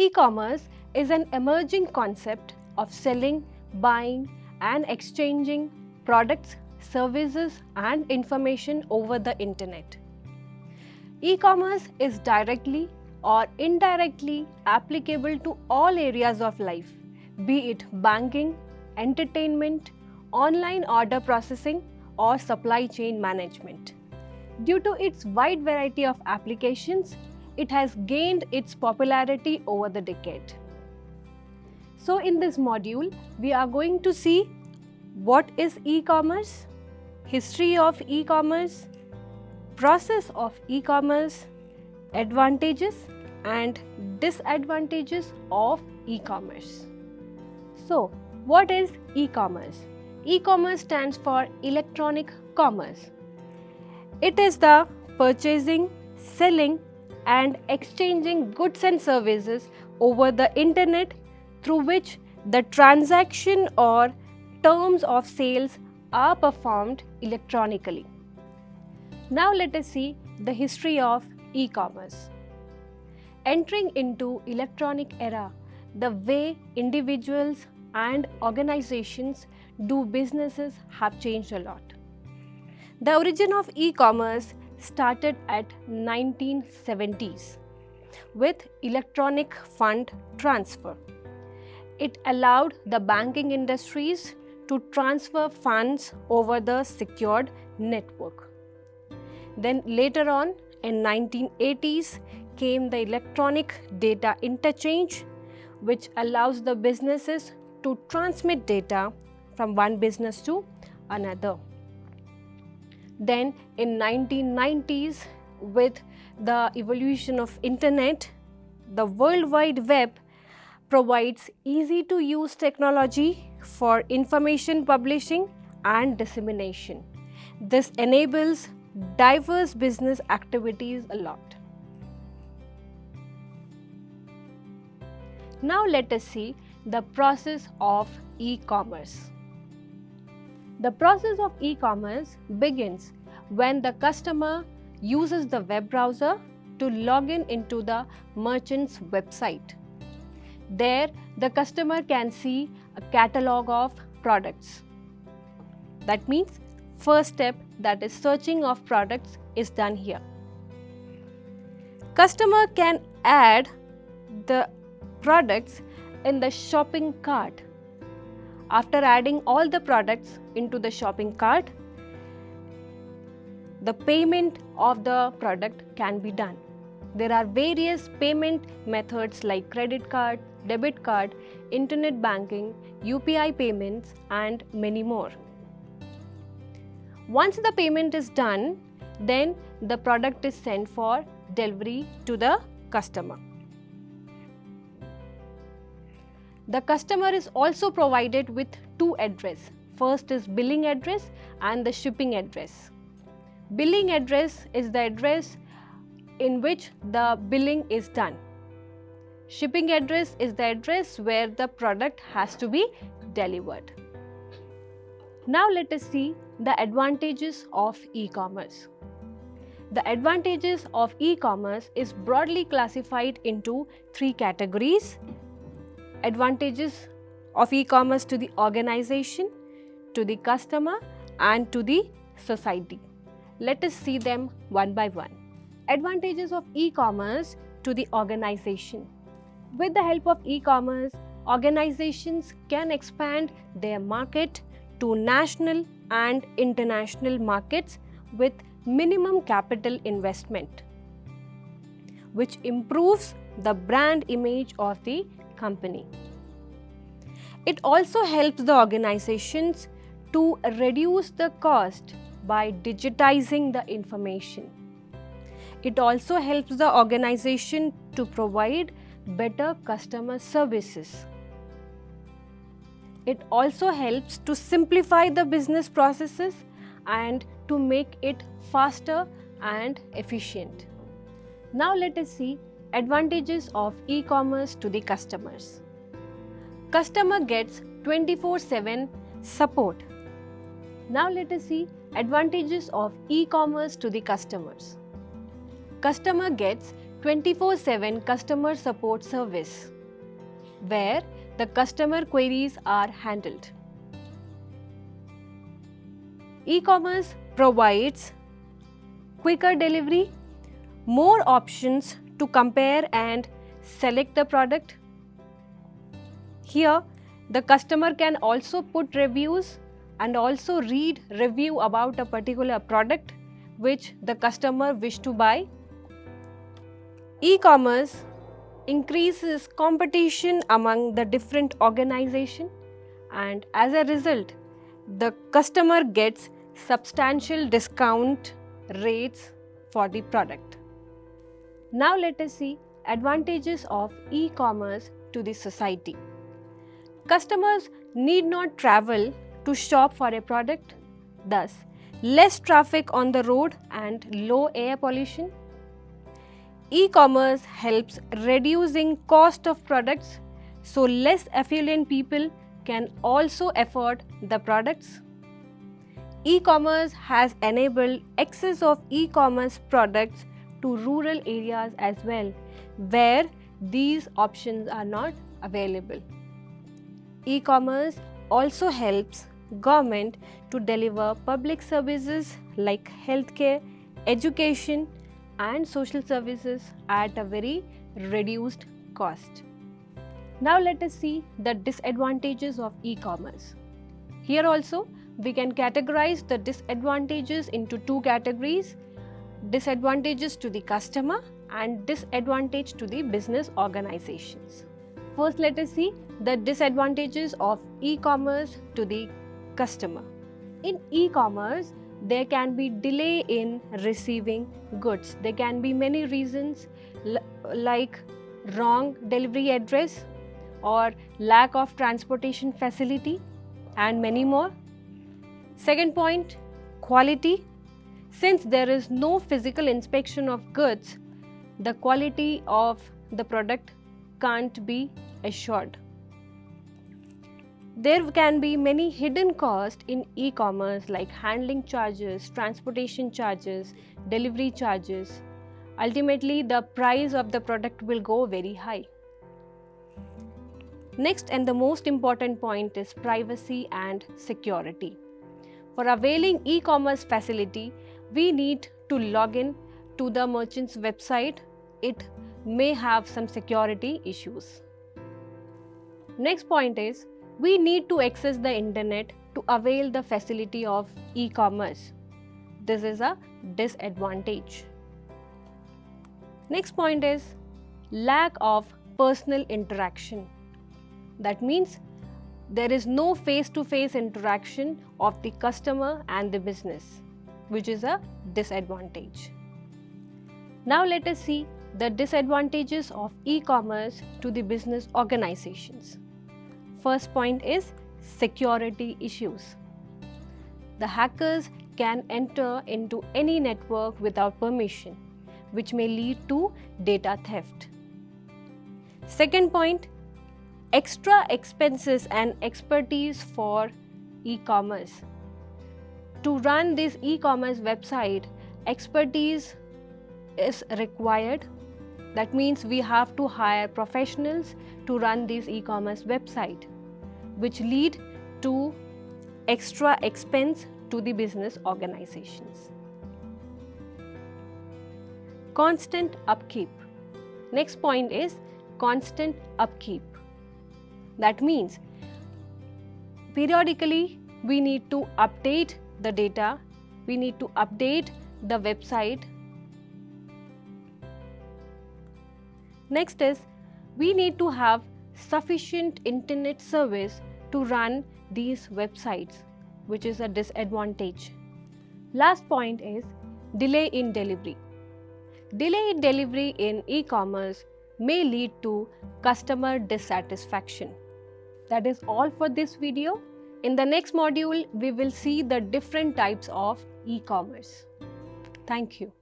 E-commerce is an emerging concept of selling, buying and exchanging products, services and information over the internet. E-commerce is directly or indirectly applicable to all areas of life, be it banking, entertainment, online order processing or supply chain management. Due to its wide variety of applications, it has gained its popularity over the decade. So in this module, we are going to see what is e-commerce, history of e-commerce, process of e-commerce, advantages and disadvantages of e-commerce. So, what is e-commerce? E-commerce stands for electronic commerce. It is the purchasing, selling and exchanging goods and services over the internet through which the transaction or terms of sales are performed electronically. Now let us see the history of e-commerce. Entering into electronic era, the way individuals and organizations do businesses have changed a lot. The origin of e-commerce started at 1970s with electronic fund transfer. It allowed the banking industries to transfer funds over the secured network. Then later on in 1980s came the electronic data interchange, which allows the businesses to transmit data from one business to another. Then in 1990s, with the evolution of internet, the World Wide Web provides easy to use technology for information publishing and dissemination. This enables diverse business activities a lot. Now let us see the process of e-commerce. The process of e-commerce begins when the customer uses the web browser to log in into the merchant's website. There, the customer can see a catalog of products. That means, first step, that is searching of products, is done here. Customer can add the products in the shopping cart. After adding all the products into the shopping cart, the payment of the product can be done. There are various payment methods like credit card, debit card, internet banking, UPI payments and many more. Once the payment is done, then the product is sent for delivery to the customer. The customer is also provided with two addresses. First is billing address and the shipping address. Billing address is the address in which the billing is done. Shipping address is the address where the product has to be delivered. Now let us see the advantages of e-commerce. The advantages of e-commerce is broadly classified into three categories. Advantages of e-commerce to the organization, to the customer and to the society. Let us see them one by one. Advantages of e-commerce to the organization. With the help of e-commerce, organizations can expand their market to national and international markets with minimum capital investment, which improves the brand image of the company. It also helps the organizations to reduce the cost by digitizing the information. It also helps the organization to provide better customer services. It also helps to simplify the business processes and to make it faster and efficient. Now let us see advantages of e-commerce to the customers. Customer gets 24/7 support. Now let us see advantages of e-commerce to the customers. Customer gets 24/7 customer support service, where the customer queries are handled. E-commerce provides quicker delivery, more options to compare and select the product. Here, the customer can also put reviews and also read review about a particular product which the customer wish to buy. E-commerce increases competition among the different organizations, and as a result, the customer gets substantial discount rates for the product. Now let us see advantages of e-commerce to the society. Customers need not travel to shop for a product, thus less traffic on the road and low air pollution. E-commerce helps reducing cost of products, so less affluent people can also afford the products. E-commerce has enabled access of e-commerce products to rural areas as well, where these options are not available. E-commerce also helps government to deliver public services like healthcare, education, and social services at a very reduced cost. Now let us see the disadvantages of e-commerce. Here also we can categorize the disadvantages into two categories: disadvantages to the customer and disadvantage to the business organizations. First, let us see the disadvantages of e-commerce to the customer. In e-commerce, there can be delay in receiving goods. There can be many reasons like wrong delivery address or lack of transportation facility and many more. Second point, quality. Since there is no physical inspection of goods, the quality of the product can't be assured. There can be many hidden costs in e-commerce like handling charges, transportation charges, delivery charges. Ultimately, the price of the product will go very high. Next and the most important point is privacy and security. For availing e-commerce facility, we need to log in to the merchant's website. It may have some security issues. Next point is, we need to access the internet to avail the facility of e-commerce. This is a disadvantage. Next point is lack of personal interaction. That means there is no face-to-face interaction of the customer and the business, which is a disadvantage. Now let us see the disadvantages of e-commerce to the business organizations. First point is security issues. The hackers can enter into any network without permission, which may lead to data theft. Second point, extra expenses and expertise for e-commerce. To run this e-commerce website, expertise is required. That means we have to hire professionals to run this e-commerce website, which lead to extra expense to the business organizations. Constant upkeep. Next point is constant upkeep. That means periodically we need to update the data, we need to update the website. Next is we need to have sufficient internet service to run these websites, which is a disadvantage. Last point is delay in delivery. Delay in delivery in e-commerce may lead to customer dissatisfaction. That is all for this video. In the next module, we will see the different types of e-commerce. Thank you.